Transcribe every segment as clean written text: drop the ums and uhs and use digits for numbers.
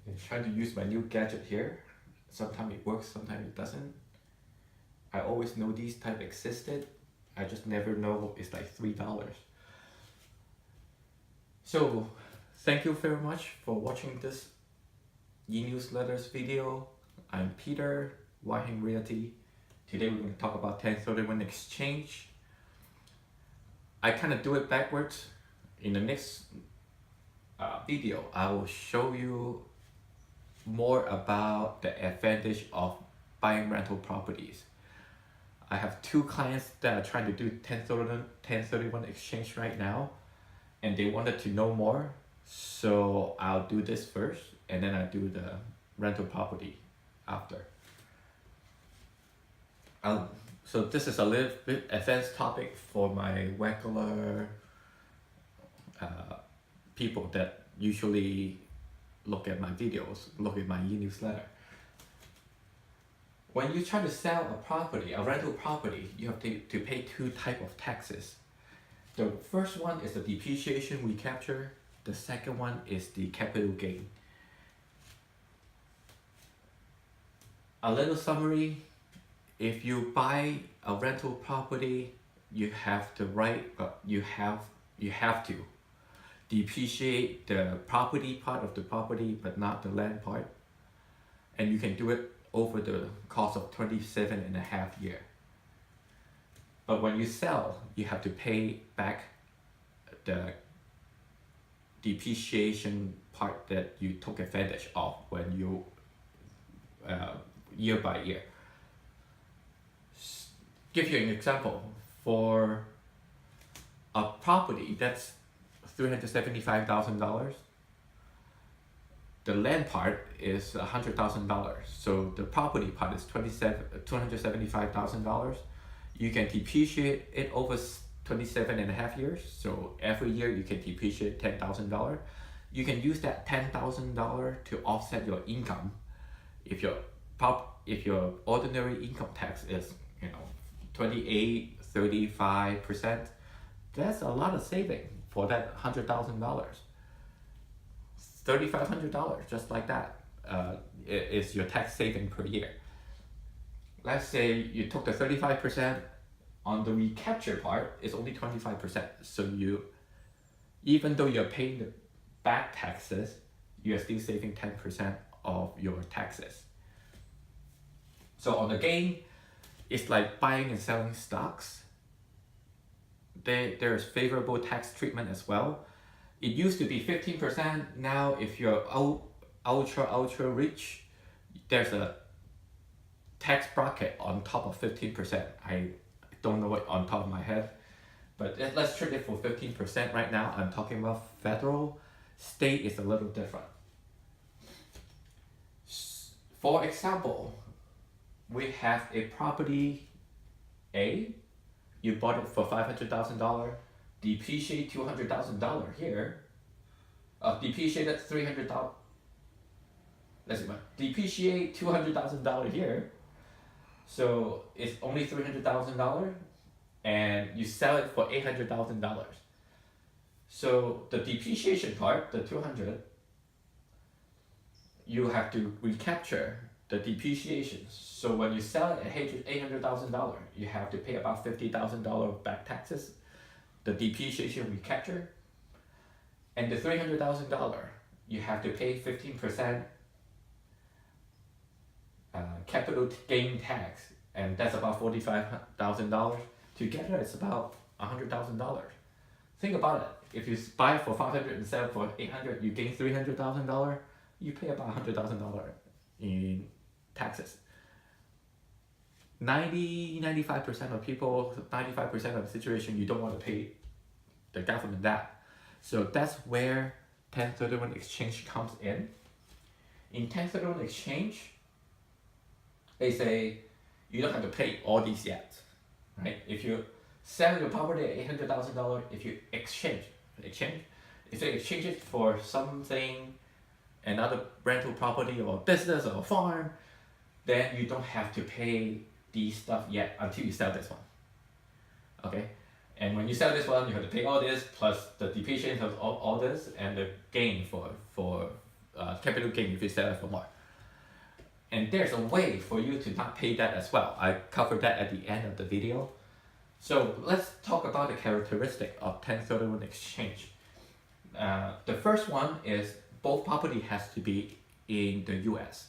I'm trying to use my new gadget here. Sometimes it works, sometimes it doesn't. I always know these type existed. I just never know it's like $3. So thank you very much for watching this e-newsletters video. I'm Peter, Whiting Realty. Today we're going to talk about 1031 exchange. I kind of do it backwards. In the next video, I will show you more about the advantage of buying rental properties. I have two clients that are trying to do 1031 exchange right now, and they wanted to know more, so I'll do this first and then I'll do the rental property after. So this is a little bit advanced topic for my regular people that usually look at my videos, look at my e-newsletter. When you try to sell a property, a rental property, you have to pay two types of taxes. The first one is the depreciation recapture. The second one is the capital gain. A little summary: if you buy a rental property, you have to depreciate the property part of the property, but not the land part, and you can do it over the course of 27.5 years. But when you sell, you have to pay back the depreciation part that you took advantage of when you year by year. Give you an example. For a property that's $375,000, the land part is $100,000. So the property part is $275,000. You can depreciate it over 27.5 years. So every year you can depreciate $10,000. You can use that $10,000 to offset your income. If your ordinary income tax is 28-35%, that's a lot of saving for that $100,000. $3,500, just like that, is your tax saving per year. Let's say you took the 35%, on the recapture part, it's only 25%. So even though you're paying the back taxes, you're still saving 10% of your taxes. So on the gain, it's like buying and selling stocks. There's favorable tax treatment as well. It used to be 15%. Now, if you're ultra rich, there's a tax bracket on top of 15%. I don't know it on top of my head, but let's treat it for 15% right now. I'm talking about federal. State is a little different. For example, we have a property A. You bought it for $500,000. Depreciate $200,000 here. Depreciated $300,000. Let's see, depreciate $200,000 here. So it's only $300,000, and you sell it for $800,000. So the depreciation part, the 200, you have to recapture the depreciation. So when you sell it at $800,000, you have to pay about $50,000 back taxes, the depreciation recapture, and the $300,000, you have to pay 15% capital gain tax, and that's about $45,000. Together, it's about $100,000. Think about it. If you buy for $500 and sell for $800, you gain $300,000. You pay about $100,000 in taxes. 95% of people, 95% of the situation, you don't want to pay the government that. So that's where 1031 exchange comes in. In 1031 exchange, they say you don't have to pay all these yet, right? If you sell your property at $800,000, if you exchange, if you exchange it for something, another rental property or business or farm, then you don't have to pay these stuff yet until you sell this one. Okay, and when you sell this one, you have to pay all this plus the depreciation of all this and the gain for capital gain if you sell it for more. And there's a way for you to not pay that as well. I covered that at the end of the video. So let's talk about the characteristic of 1031 exchange. The first one is both property has to be in the US.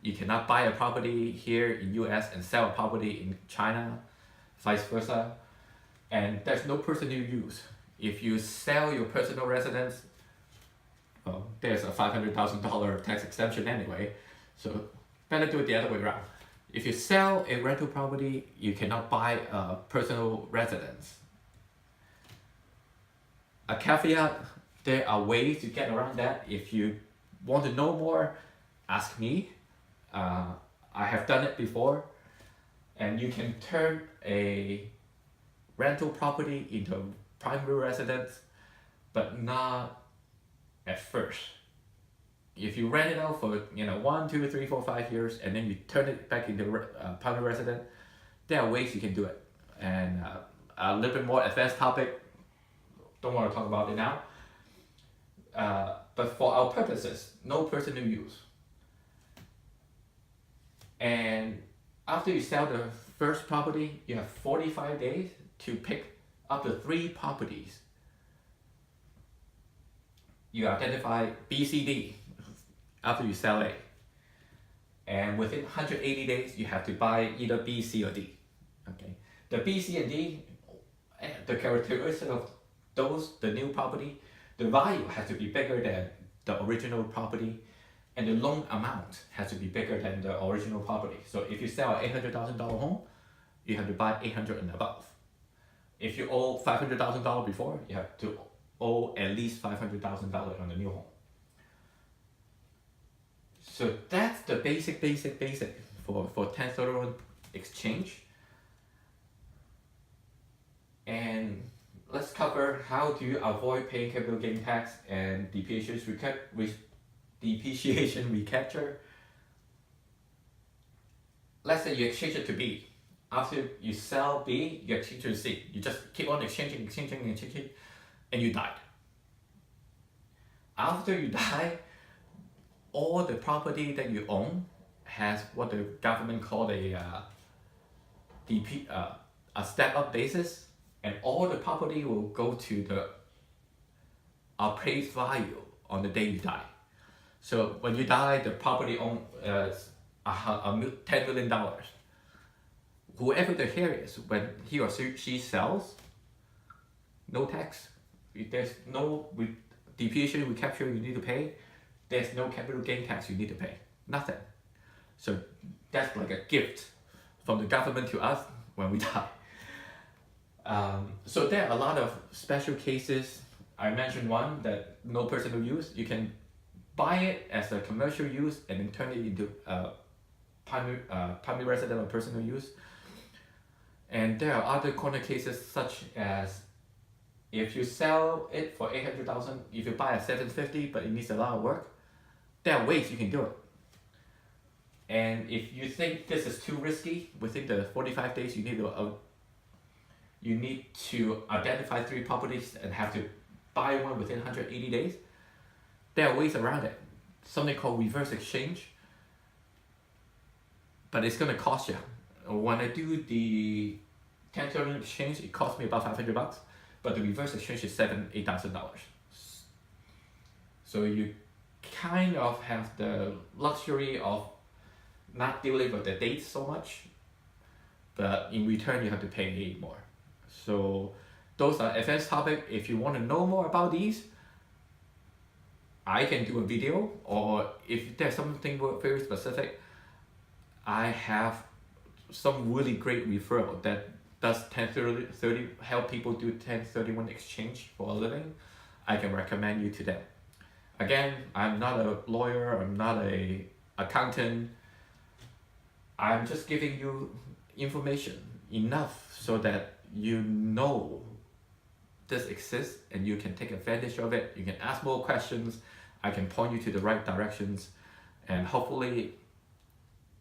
You cannot buy a property here in US and sell a property in China, vice versa. And there's no personal use. If you sell your personal residence, well, there's a $500,000 tax exemption anyway, so better do it the other way around. If you sell a rental property, you cannot buy a personal residence. A caveat, there are ways to get around that. If you want to know more, ask me. I have done it before, and you can turn a rental property into primary residence, but not at first. If you rent it out for 1, 2, 3, 4, 5 years, and then you turn it back into primary residence, there are ways you can do it. And a little bit more advanced topic, don't want to talk about it now. But for our purposes, no personal use. And after you sell the first property, you have 45 days to pick up to 3 properties. You identify B, C, D after you sell A. And within 180 days, you have to buy either B, C, or D. Okay. The B, C, and D, the characteristic of those, the new property, the value has to be bigger than the original property, and the loan amount has to be bigger than the original property. So if you sell an $800,000 home, you have to buy 800 and above. If you owe $500,000 before, you have to owe at least $500,000 on the new home. So that's the basic for 1031 exchange. And let's cover how do you avoid paying capital gain tax and depreciation recapture. Let's say you exchange it to B. After you sell B, you exchange to C. You just keep on exchanging, and you died. After you die, all the property that you own has what the government called a step-up basis, and all the property will go to the appraised value on the day you die. So when you die, the property owns $10 million. Whoever the heir is, when he or she sells, no tax. There's no depreciation recapture you need to pay. There's no capital gain tax you need to pay. Nothing. So that's like a gift from the government to us when we die. So there are a lot of special cases. I mentioned one that no personal use. You can buy it as a commercial use and then turn it into primary resident or personal use. And there are other corner cases such as if you sell it for $800,000, if you buy at $750 but it needs a lot of work, there are ways you can do it. And if you think this is too risky, within the 45 days you need to identify 3 properties and have to buy one within 180 days. There are ways around it. Something called reverse exchange, but it's gonna cost you. When I do the 1031 exchange, it cost me about $500, but the reverse exchange is $8,000. So you kind of have the luxury of not dealing with the dates so much, but in return you have to pay more. So those are advanced topics. If you want to know more about these, I can do a video, or if there's something very specific, I have some really great referral that does 1030 help people do 1031 exchange for a living. I can recommend you to them. Again, I'm not a lawyer, I'm not a accountant. I'm just giving you information enough so that you know this exists and you can take advantage of it. You can ask more questions. I can point you to the right directions, and hopefully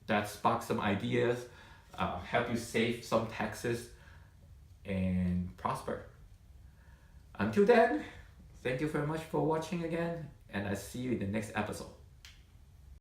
that sparks some ideas, help you save some taxes and prosper. Until then, thank you very much for watching again, and I see you in the next episode.